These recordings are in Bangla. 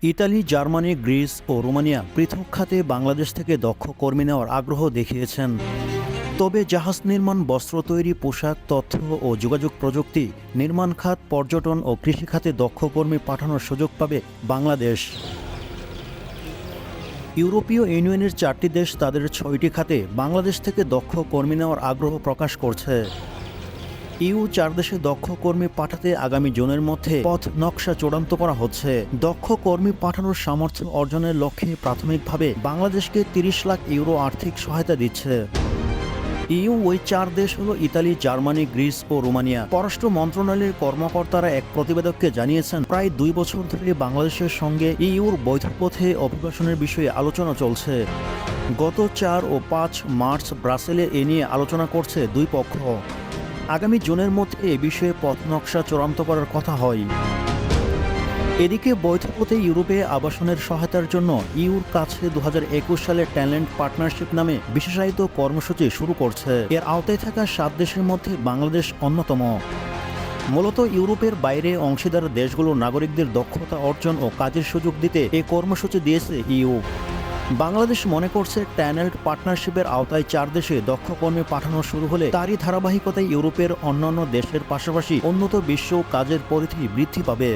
ইতালি, জার্মানি, গ্রিস ও রোমানিয়া পৃথক খাতে বাংলাদেশ থেকে দক্ষ কর্মী নেওয়ার আগ্রহ দেখিয়েছেন। তবে জাহাজ নির্মাণ, বস্ত্র তৈরি, পোশাক, তথ্য ও যোগাযোগ প্রযুক্তি, নির্মাণ খাত, পর্যটন ও কৃষি খাতে দক্ষ কর্মী পাঠানোর সুযোগ পাবে বাংলাদেশ। ইউরোপীয় ইউনিয়নের 4টি দেশ তাদের 6টি খাতে বাংলাদেশ থেকে দক্ষ কর্মী নেওয়ার আগ্রহ প্রকাশ করছে। EU 4 দেশে দক্ষ কর্মী পাঠাতে আগামী জুনের মধ্যে পথ নকশা চূড়ান্ত করা হচ্ছে। দক্ষ কর্মী পাঠানোর সামর্থ্য অর্জনের লক্ষ্যে প্রাথমিকভাবে বাংলাদেশকে 30 লাখ ইউরো আর্থিক সহায়তা দিচ্ছে। ওই 4 দেশ হল ইতালি, জার্মানি, গ্রিস ও রোমানিয়া। পররাষ্ট্র মন্ত্রণালয়ের কর্মকর্তারা এক প্রতিবেদককে জানিয়েছেন, প্রায় 2 বছর ধরে বাংলাদেশের সঙ্গে ইউর বৈধ পথে অভিবাসনের বিষয়ে আলোচনা চলছে। গত 4 ও 5 মার্চ ব্রাসেলে এ নিয়ে আলোচনা করছে দুই পক্ষ। আগামী জুনের মধ্যে এ বিষয়ে পথ নকশা চূড়ান্ত করার কথা হয়। এদিকে বৈধ পথে ইউরোপে আবাসনের সহায়তার জন্য ইউর কাছে 2021 সালে ট্যালেন্ট পার্টনারশিপ নামে বিশেষায়িত কর্মসূচি শুরু করছে। এর আওতায় থাকা 7 দেশের মধ্যে বাংলাদেশ অন্যতম। মূলত ইউরোপের বাইরে অংশীদার দেশগুলোর নাগরিকদের দক্ষতা অর্জন ও কাজের সুযোগ দিতে এ কর্মসূচি দিয়েছে ইউ। বাংলাদেশ মনে করছে, ট্যালেন্ট পার্টনারশিপের আওতায় 4 দেশে দক্ষ কর্মী পাঠানো শুরু হলে তারই ধারাবাহিকতায় ইউরোপের অন্যান্য দেশের পাশাপাশি উন্নত বিশ্ব কাজের পরিধি বৃদ্ধি পাবে।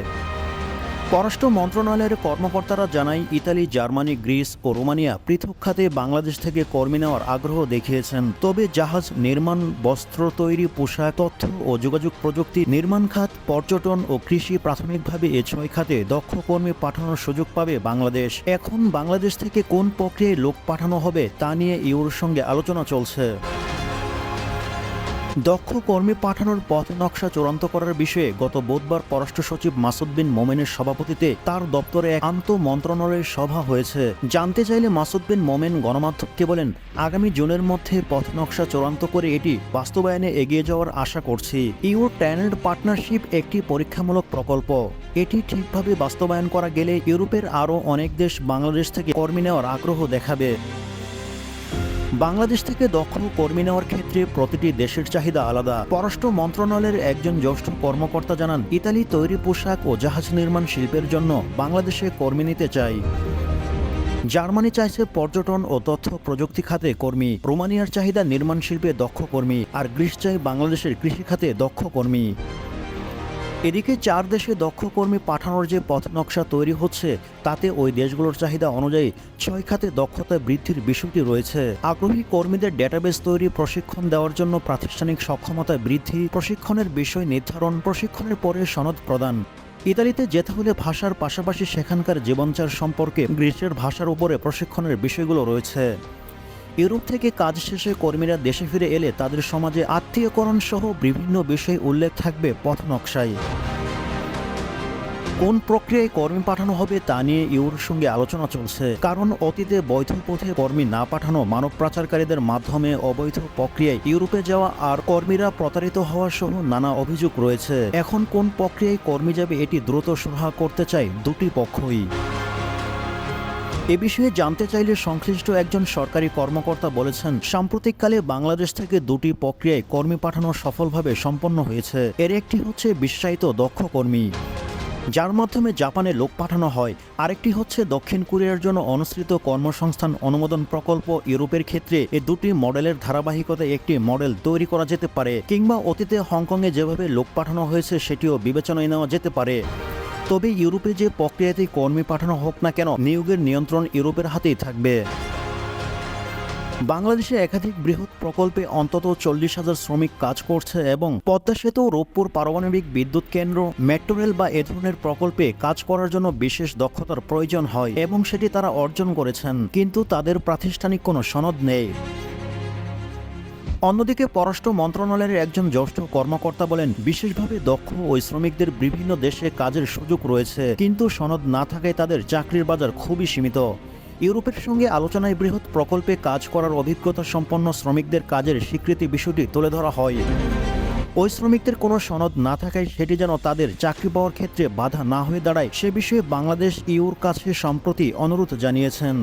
পররাষ্ট্র মন্ত্রণালয়ের কর্মকর্তারা জানায়, ইতালি, জার্মানি, গ্রিস ও রোমানিয়া পৃথক খাতে বাংলাদেশ থেকে কর্মী নেওয়ার আগ্রহ দেখিয়েছেন। তবে জাহাজ নির্মাণ, বস্ত্র তৈরি, পোশাক, তথ্য ও যোগাযোগ প্রযুক্তি, নির্মাণ খাত, পর্যটন ও কৃষি প্রাথমিকভাবে এ 6 খাতে দক্ষ কর্মী পাঠানোর সুযোগ পাবে বাংলাদেশ। এখন বাংলাদেশ থেকে কোন প্রক্রিয়ায় লোক পাঠানো হবে তা নিয়ে ইউর সঙ্গে আলোচনা চলছে। দক্ষ কর্মী পাঠানোর পথ নকশা চূড়ান্ত করার বিষয়ে গত বুধবার পররাষ্ট্র সচিব মাসুদ বিন মোমেনের সভাপতিত্বে তার দপ্তরে এক আন্তঃ মন্ত্রণালয়ের সভা হয়েছে। জানতে চাইলে মাসুদ বিন মোমেন গণমাধ্যমকে বলেন, আগামী জুনের মধ্যে পথ নকশা চূড়ান্ত করে এটি বাস্তবায়নে এগিয়ে যাওয়ার আশা করছি। ইউর ট্যালেন্ট পার্টনারশিপ একটি পরীক্ষামূলক প্রকল্প। এটি ঠিকভাবে বাস্তবায়ন করা গেলে ইউরোপের আরও অনেক দেশ বাংলাদেশ থেকে কর্মী নেওয়ার আগ্রহ দেখাবে। বাংলাদেশ থেকে দক্ষ কর্মী নেওয়ার ক্ষেত্রে প্রতিটি দেশের চাহিদা আলাদা। পররাষ্ট্র মন্ত্রণালয়ের একজন জ্যেষ্ঠ কর্মকর্তা জানান, ইতালি তৈরি পোশাক ও জাহাজ নির্মাণ শিল্পের জন্য বাংলাদেশে কর্মী নিতে চাই। জার্মানি চাইছে পর্যটন ও তথ্য প্রযুক্তি খাতে কর্মী। রোমানিয়ার চাহিদা নির্মাণ শিল্পে দক্ষ কর্মী। আর গ্রিস চাই বাংলাদেশের কৃষি খাতে দক্ষ কর্মী। এদিকে 4 দেশে দক্ষ কর্মী পাঠানোর যে পথ নকশা তৈরি হচ্ছে, তাতে ওই দেশগুলোর চাহিদা অনুযায়ী 6 খাতে দক্ষতা বৃদ্ধির বিষয়টি রয়েছে। আগ্রহী কর্মীদের ডেটাবেস তৈরি, প্রশিক্ষণ দেওয়ার জন্য প্রাতিষ্ঠানিক সক্ষমতা বৃদ্ধি, প্রশিক্ষণের বিষয় নির্ধারণ, প্রশিক্ষণের পরে সনদ প্রদান। ইতালিতে যেতে হলে ভাষার পাশাপাশি সেখানকার জীবনচার সম্পর্কে গ্রিসের ভাষার উপরে প্রশিক্ষণের বিষয়গুলো রয়েছে। ইউরোপ থেকে কাজ শেষে কর্মীরা দেশে ফিরে এলে তাদের সমাজে আত্মীয়করণ সহ বিভিন্ন বিষয় উল্লেখ থাকবে পথ নকশায়। কোন প্রক্রিয়ায় কর্মী পাঠানো হবে তা নিয়ে ইউর সঙ্গে আলোচনা চলছে। কারণ অতীতে বৈধ পথে কর্মী না পাঠানো, মানব পাচারকারীদের মাধ্যমে অবৈধ প্রক্রিয়ায় ইউরোপে যাওয়া আর কর্মীরা প্রতারিত হওয়া সহ নানা অভিযোগ রয়েছে। এখন কোন প্রক্রিয়ায় কর্মী যাবে এটি দ্রুত সুরাহা করতে চায় দুটি পক্ষই। এ বিষয়ে জানতে চাইলে সংশ্লিষ্ট একজন সরকারি কর্মকর্তা বলেছেন, সাম্প্রতিককালে বাংলাদেশ থেকে 2টি প্রক্রিয়ায় কর্মী পাঠানো সফলভাবে সম্পন্ন হয়েছে। এর একটি হচ্ছে বিশেষায়িত দক্ষ কর্মী, যার মাধ্যমে জাপানে লোক পাঠানো হয়। আরেকটি হচ্ছে দক্ষিণ কোরিয়ার জন্য অনুসৃত কর্মসংস্থান অনুমোদন প্রকল্প। ইউরোপের ক্ষেত্রে এই 2টি মডেলের ধারাবাহিকতায় একটি মডেল তৈরি করা যেতে পারে, কিংবা অতীতে হংকংয়ে যেভাবে লোক পাঠানো হয়েছে সেটিও বিবেচনায় নেওয়া যেতে পারে। তবে ইউরোপে যে প্রক্রিয়াতে কর্মী পাঠানো হোক না কেন, নিয়োগের নিয়ন্ত্রণ ইউরোপের হাতেই থাকবে। বাংলাদেশে একাধিক বৃহৎ প্রকল্পে অন্তত 40,000 শ্রমিক কাজ করছে এবং পদ্মা সেতু, রূপপুর পারমাণবিক বিদ্যুৎ কেন্দ্র, মেট্রো রেল বা এ ধরনের প্রকল্পে কাজ করার জন্য বিশেষ দক্ষতার প্রয়োজন হয় এবং সেটি তারা অর্জন করেছেন, কিন্তু তাদের প্রাতিষ্ঠানিক কোনো সনদ নেই। অন্যদিকে পররাষ্ট্র মন্ত্রণালয়ের একজন জ্যেষ্ঠ কর্মকর্তা বলেন, বিশেষভাবে দক্ষ ওই শ্রমিকদের বিভিন্ন দেশে কাজের সুযোগ রয়েছে, কিন্তু সনদ না থাকায় তাদের চাকরির বাজার খুবই সীমিত। ইউরোপের সঙ্গে আলোচনায় বৃহৎ প্রকল্পে কাজ করার অভিজ্ঞতা সম্পন্ন শ্রমিকদের কাজের স্বীকৃতি বিষয়টি তুলে ধরা হয়। ওই শ্রমিকদের কোনো সনদ না থাকায় সেটি যেন তাদের চাকরি পাওয়ার ক্ষেত্রে বাধা না হয়ে দাঁড়ায়, সে বিষয়ে বাংলাদেশ ইউর কাছে সম্প্রতি অনুরোধ জানিয়েছেন।